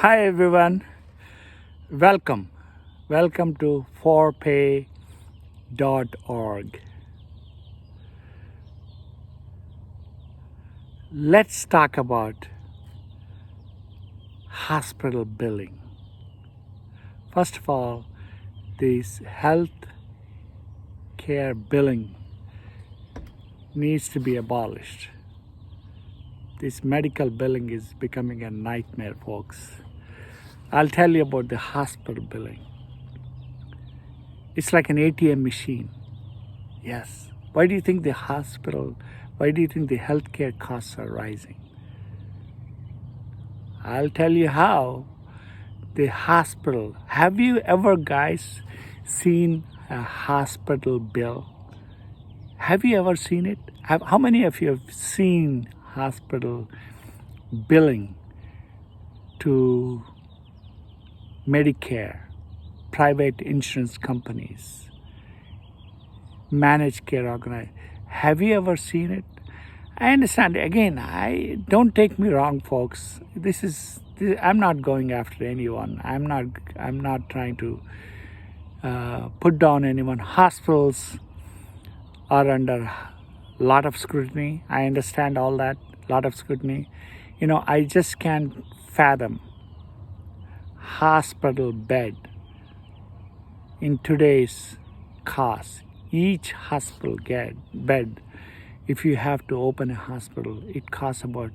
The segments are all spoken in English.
Hi everyone, welcome. Welcome to forpay.org. Let's talk about hospital billing. First of all, this health care billing needs to be abolished. This medical billing is becoming a nightmare, folks. I'll tell you about the hospital billing. It's like an ATM machine. Yes. Why do you think the healthcare costs are rising? I'll tell you how. The hospital. Have you ever, guys, seen a hospital bill? Have you ever seen it? How many of you have seen hospital billing to Medicare, private insurance companies, managed care organizations? Have you ever seen it? I understand. Again, don't take me wrong, folks. I'm not going after anyone. I'm not trying to put down anyone. Hospitals are under a lot of scrutiny. I understand all that, lot of scrutiny. I just can't fathom hospital bed in today's cost. Each hospital bed, if you have to open a hospital, it costs about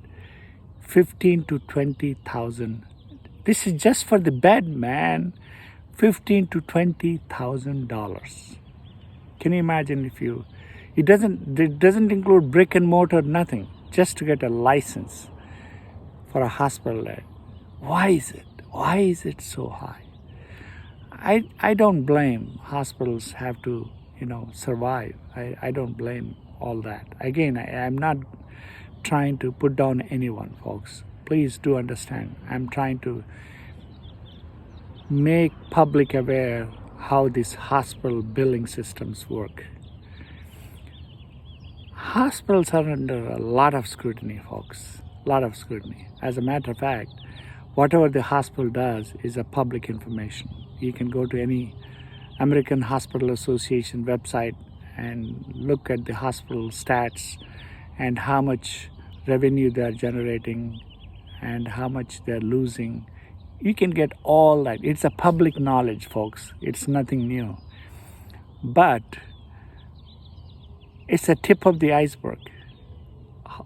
$15,000 to $20,000. This is just for the bed, man. $15,000 to $20,000. Can you imagine it doesn't include brick and mortar, nothing, just to get a license for a hospital bed. Why is it so high? I don't blame hospitals have to survive. I don't blame all that. Again, I'm not trying to put down anyone, folks. Please do understand. I'm trying to make public aware how these hospital billing systems work. Hospitals are under a lot of scrutiny, folks. A lot of scrutiny. As a matter of fact, whatever the hospital does is a public information. You can go to any American Hospital Association website and look at the hospital stats and how much revenue they're generating and how much they're losing. You can get all that. It's a public knowledge, folks. It's nothing new. But it's a tip of the iceberg.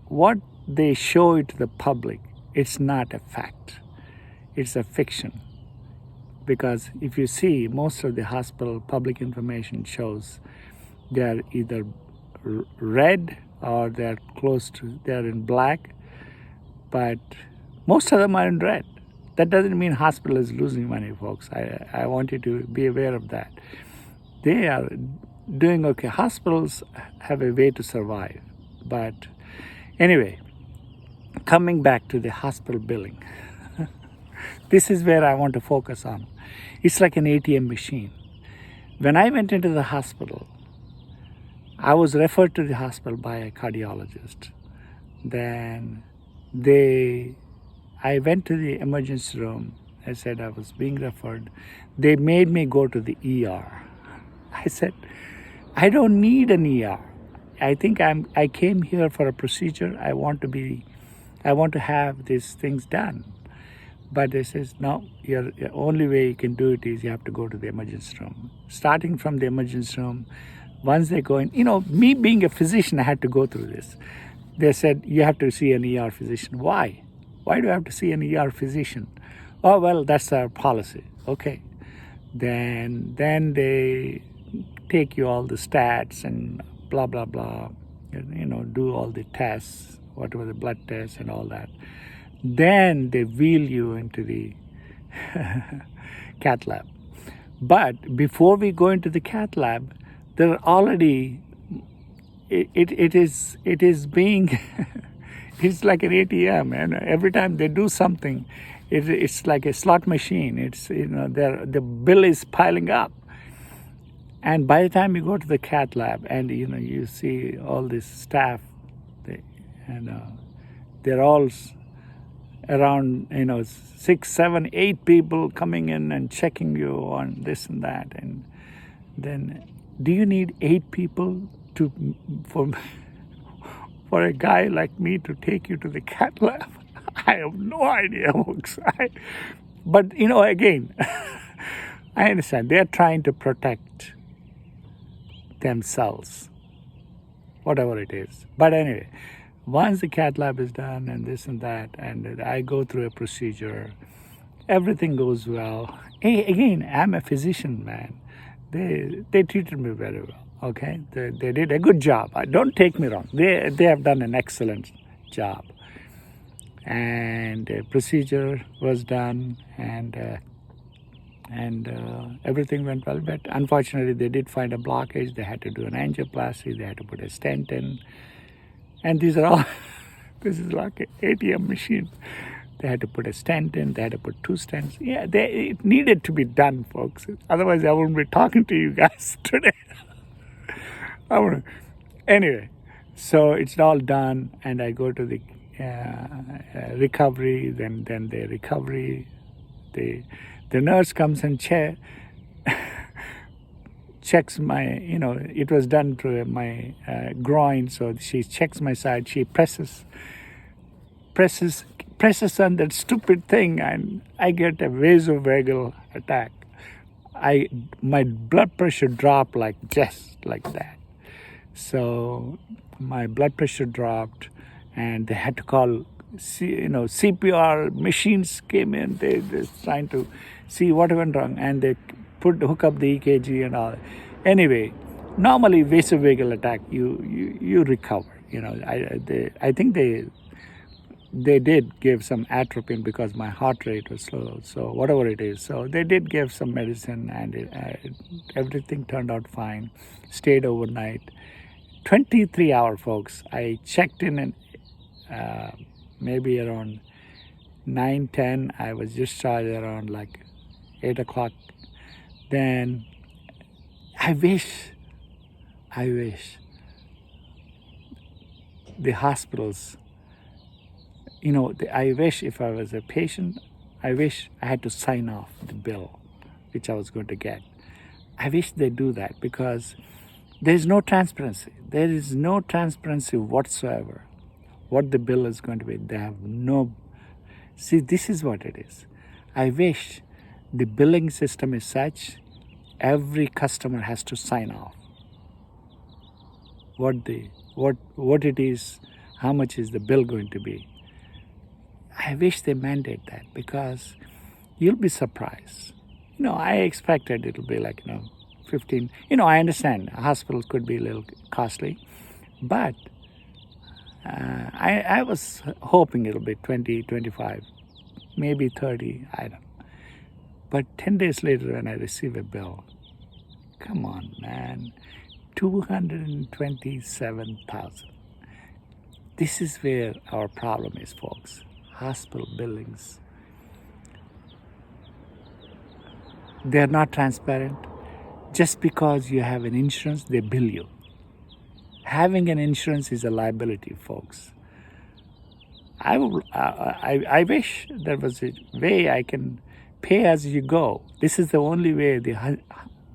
What they show to the public, it's not a fact. It's a fiction. Because if you see, most of the hospital public information shows they're either red or they're in black, but most of them are in red. That doesn't mean hospital is losing money, folks. I want you to be aware of that. They are doing okay. Hospitals have a way to survive. But anyway, coming back to the hospital billing. This is where I want to focus on. It's like an ATM machine. When I went into the hospital, I was referred to the hospital by a cardiologist. Then I went to the emergency room. I said I was being referred. They made me go to the ER. I said, I don't need an ER. I think I came here for a procedure. I want to have these things done. But they says, no, the only way you can do it is you have to go to the emergency room. Starting from the emergency room, once they go in, me being a physician, I had to go through this. They said, you have to see an ER physician. Why? Why do I have to see an ER physician? Oh, well, that's our policy. Okay. Then they take you all the stats and blah, blah, blah, do all the tests, whatever the blood tests and all that. Then they wheel you into the cath lab. But before we go into the cath lab, there are already, it is being, it's like an ATM, and every time they do something, it's like a slot machine. It's, the bill is piling up. And by the time you go to the cath lab and, you see all this staff, they're all around 6, 7, 8 people coming in and checking you on this and that, and then do you need 8 people to for for a guy like me to take you to the cat lab? I have no idea, folks. But again, I understand they're trying to protect themselves, whatever it is. But anyway, once the cat lab is done and this and that, and I go through a procedure, everything goes well. Again, I'm a physician, man. They treated me very well. Okay, they did a good job. Don't take me wrong. They have done an excellent job. And the procedure was done, and everything went well. But unfortunately, they did find a blockage. They had to do an angioplasty. They had to put a stent in. And these are all, this is like an ATM machine. They had to put a stent in. They had to put 2 stents. Yeah, it needed to be done, folks. Otherwise, I wouldn't be talking to you guys today. Anyway, so it's all done, and I go to the recovery. Then the recovery, the nurse comes and checks my, it was done through my groin, so she checks my side. She presses on that stupid thing, and I get a vasovagal attack. My blood pressure dropped just like that. So my blood pressure dropped, and they had to call, CPR machines came in. They're trying to see what went wrong, and they hook up the EKG and all. Anyway, normally vasovagal attack, you recover. I think they did give some atropine because my heart rate was slow. So whatever it is, so they did give some medicine, and everything turned out fine. Stayed overnight. 23 hours, folks. I checked in maybe around 9:10. I was discharged around 8 o'clock. Then I wish the hospitals, I wish if I was a patient, I wish I had to sign off the bill which I was going to get. I wish they do that, because there is no transparency. There is no transparency whatsoever. What the bill is going to be. They have no. See, this is what it is. I wish the billing system is such, every customer has to sign off what it is, how much is the bill going to be. I wish they mandate that, because you'll be surprised. I expected it'll be 15. I understand hospitals could be a little costly, but I was hoping it'll be 20, 25, maybe 30, I don't know. But 10 days later when I receive a bill, come on, man, 227,000. This is where our problem is, folks. Hospital billings. They're not transparent. Just because you have an insurance, they bill you. Having an insurance is a liability, folks. I wish there was a way I can pay as you go. This is the only way the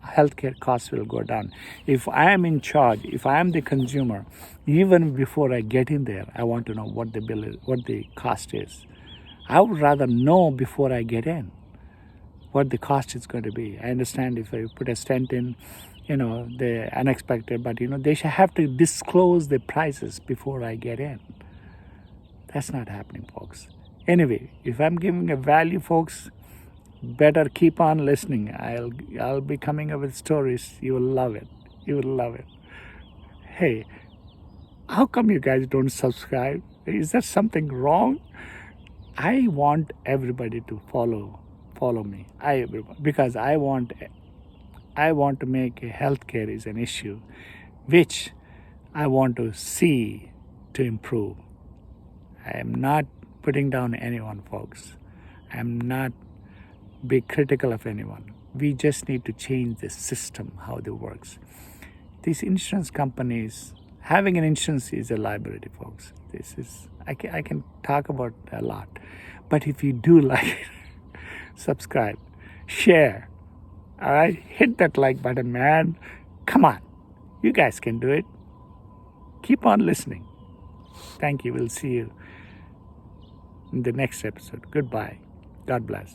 healthcare costs will go down. If I am in charge, if I am the consumer, even before I get in there, I want to know what the bill is, what the cost is. I would rather know before I get in what the cost is going to be. I understand if I put a stent in, the unexpected, but they should have to disclose the prices before I get in. That's not happening, folks. Anyway, if I'm giving a value, folks, better keep on listening. I'll be coming up with stories. You will love it. You will love it. Hey, how come you guys don't subscribe? Is there something wrong? I want everybody to follow me. Because I want to make healthcare is an issue which I want to see to improve. I am not putting down anyone, folks. I am not be critical of anyone. We just need to change the system, how it works. These insurance companies, having an insurance is a liability, folks. I can talk about a lot. But if you do like it, subscribe, share. All right, hit that like button, man. Come on, you guys can do it. Keep on listening. Thank you. We'll see you in the next episode. Goodbye. God bless.